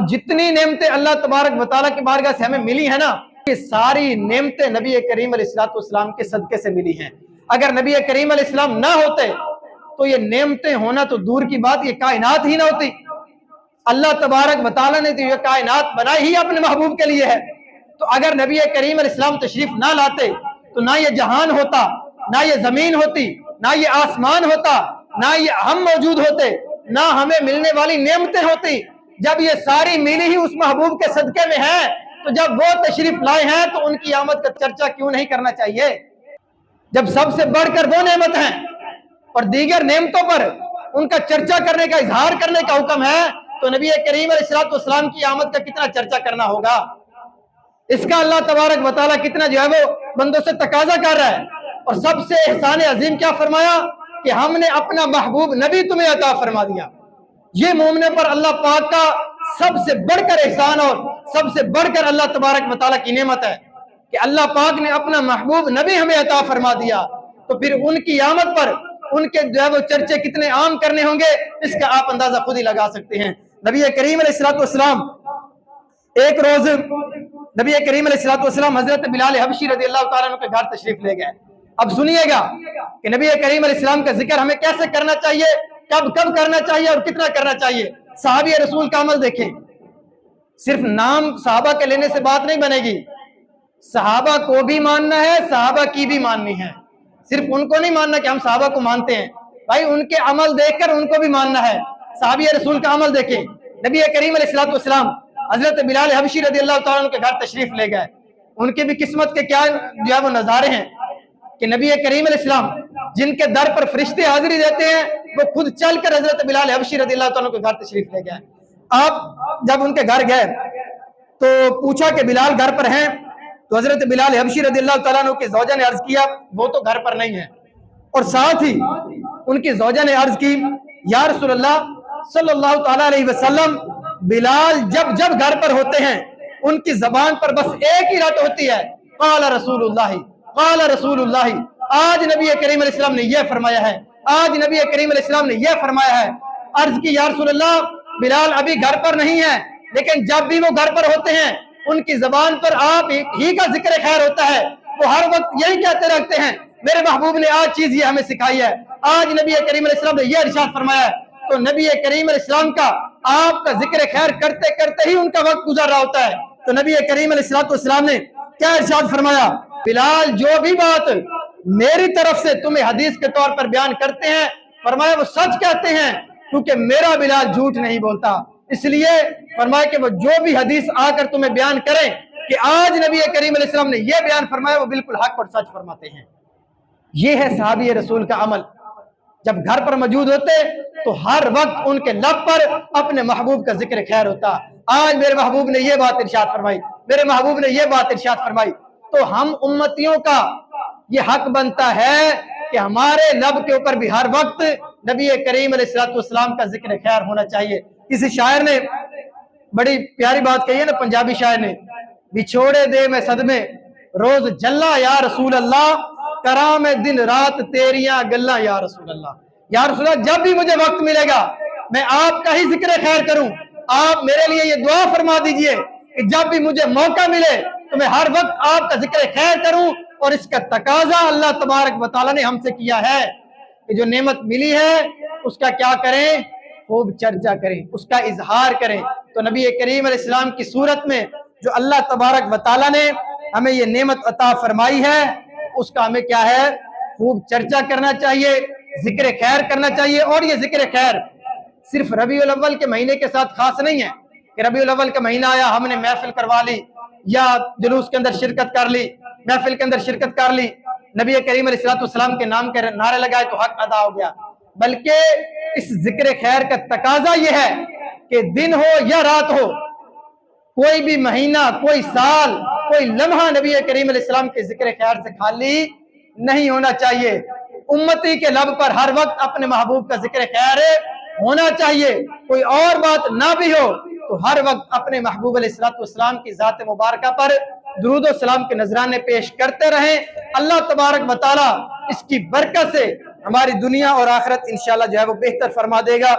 जितनी नेमतें अल्लाह तबारक व तआला की बारगाह से हमें मिली है ना, ये सारी नेमतें नबी करीम अलैहिस्सलाम के सदके से मिली हैं। अगर नबी करीम अलैहिस्सलाम ना होते तो ये नेमतें होना तो दूर की बात, ये कायनात ही ना होती। अल्लाह तबारक व तआला ने तो ये कायनात बनाई ही अपने महबूब के लिए है। तो अगर नबी करीम अलैहिस्सलाम तशरीफ ना लाते तो ना ये जहान होता, ना ये जमीन होती, ना ये आसमान होता, ना ये हम मौजूद होते, ना हमें मिलने वाली नेमतें होती। जब ये सारी मिली ही उस महबूब के सदके में है, तो जब वो तशरीफ लाए हैं तो उनकी आमद का चर्चा क्यों नहीं करना चाहिए? जब सबसे बढ़कर वो नेमत है और दीगर नेमतों पर उनका चर्चा करने का, इजहार करने का हुक्म है, तो नबी करीम अलैहिस्सलाम की आमद का कितना चर्चा करना होगा। इसका अल्लाह तबारक व तआला कितना जो है वो बंदों से तकाजा कर रहा है। और सबसे एहसान अजीम क्या फरमाया कि हमने अपना महबूब नबी तुम्हें अता फरमा दिया। ये मोमिनों पर अल्लाह पाक का सबसे बढ़कर एहसान और सबसे बढ़कर अल्लाह तबारक व तआला की नेमत है कि अल्लाह पाक ने अपना महबूब नबी हमें अता फरमा दिया। तो फिर उनकी आमद पर उनके जो है वो चर्चे कितने आम करने होंगे, इसका आप अंदाजा खुद ही लगा सकते हैं। नबी करीम अलैहिस्सलाम एक रोज नबी करीम अलैहिस्सलाम हजरत बिलाल हबशी रज़ियल्लाहु ताला अन्हु के घर तशरीफ ले गए। अब सुनिएगा कि नबी करीम अलैहिस्सलाम का जिक्र हमें कैसे करना चाहिए, कब कब करना चाहिए और कितना करना चाहिए। सहाबी रसूल का अमल देखें। सिर्फ नाम सहाबा के लेने से बात नहीं बनेगी, सहाबा को भी मानना है, सहाबा की भी माननी है। सिर्फ उनको नहीं मानना कि हम सहाबा को मानते हैं, भाई उनके अमल देखकर उनको भी मानना है। सहाबी रसूल का अमल देखें। नबी करीम अलैहिस्सलाम हजरत बिलाल हबशी रज़ियल्लाहु ताला अन्हु के घर तशरीफ ले गए। उनके भी किस्मत के क्या जो है वो नजारे हैं कि नबी करीम अलैहिस्सलाम जिनके दर पर फरिश्ते हाजिरी देते हैं, वो खुद चलकर हजरत बिलाल हबशी रज़ियल्लाहु ताला अन्हु के घर तशरीफ ले गए। आप जब उनके घर गए तो पूछा कि बिलाल घर पर हैं, तो हजरत बिलाल हबशी रज़ियल्लाहु ताला अन्हु की ज़ौजा ने अर्ज किया वो तो घर पर नहीं है। और साथ ही उनकी ज़ौजा ने अर्ज की या रसूल अल्लाह सल्लल्लाहु ताला अलैहि वसल्लम, बिलाल जब जब घर पर होते हैं उनकी जबान पर बस एक ही रट होती है, क़ाला रसूलुल्लाह क़ाला रसूलुल्लाह। आज नबी करीम अलैहिस्सलाम ने यह फरमाया है, आज नबी करीम अलैहिस्सलाम ने यह फरमाया है। अर्ज की या रसूल अल्लाह, बिलाल अभी घर पर नहीं है, लेकिन जब भी वो घर पर होते हैं उनकी जबान पर आप ही का जिक्र खैर होता है। वो हर वक्त यही कहते रहते हैं मेरे महबूब ने आज चीज ये हमें सिखाई है, आज नबी करीम अलैहिस्सलाम ने यह इरशाद फरमाया है। तो नबी करीम अलैहिस्सलाम का आपका जिक्र खैर करते करते ही उनका वक्त गुजर रहा होता है। तो नबी करीम अलैहिस्सलाम ने क्या इरशाद फरमाया, बिलाल जो भी बात मेरी तरफ से तुम्हें हदीस के तौर पर बयान करते हैं, फरमाया वो सच कहते हैं, क्योंकि मेरा बिलाल झूठ नहीं बोलता। इसलिए फरमाया कि वो जो भी हदीस आकर तुम्हें बयान करें कि आज नबी करीम अलैहिस्सलाम ने यह बयान फरमाया, वो बिल्कुल हक और सच फरमाते हैं। ये है सहाबी रसूल का अमल। जब घर पर मौजूद होते तो हर वक्त उनके लब पर अपने महबूब का जिक्र खैर होता। आज मेरे महबूब ने यह बात इरशाद फरमाई, मेरे महबूब ने यह बात इरशाद फरमाई। तो हम उम्मतियों का ये हक बनता है कि हमारे लब के ऊपर भी हर वक्त नबी करीम अलैहिस्सलाम का जिक्र खैर होना चाहिए। किसी शायर ने बड़ी प्यारी बात कही है ना, पंजाबी शायर ने, बिछोड़े दे मैं सदमे रोज जल्ला या रसूल अल्लाह, करा मैं दिन रात तेरिया गल्ला या रसूल अल्लाह। या रसूल अल्लाह, जब भी मुझे वक्त मिलेगा मैं आपका ही जिक्र खैर करूं। आप मेरे लिए ये दुआ फरमा दीजिए कि जब भी मुझे मौका मिले तो मैं हर वक्त आपका जिक्र खैर करूं। और इसका तकाजा अल्लाह तबारक व तआला ने हमसे किया है कि जो नेमत मिली है उसका क्या करें, खूब चर्चा करें, उसका इजहार करें। तो नबी करीम अलैहिस्सलाम की सूरत में जो अल्लाह तबारक व तआला ने हमें ये नेमत अता फरमाई है, उसका हमें क्या है, खूब चर्चा करना चाहिए, जिक्र खैर करना चाहिए। और ये जिक्र खैर सिर्फ रबीउल अव्वल के महीने के साथ खास नहीं है कि रबीउल अव्वल का महीना आया हमने महफिल करवा ली या जुलूस के अंदर शिरकत कर ली, महफिल के अंदर शिरकत कर ली, नबी करीम अलैहिस्सलाम के नाम के नारे लगाए तो हक अदा हो गया। बल्कि इस जिक्र खैर का तकाजा यह है कि दिन हो या रात हो, कोई भी महीना, कोई साल, कोई लम्हा नबी करीम अलैहिस्सलाम के जिक्र खैर से खाली नहीं होना चाहिए। उम्मती के लब पर हर वक्त अपने महबूब का जिक्र खैर होना चाहिए। कोई और बात ना भी हो तो हर वक्त अपने महबूब अलैहिस्सलाम की जात मुबारका पर दुरूद और सलाम के नजराने पेश करते रहें। अल्लाह तबारक व तआला इसकी बरकत से हमारी दुनिया और आखिरत इंशाअल्लाह जो है वो बेहतर फरमा देगा।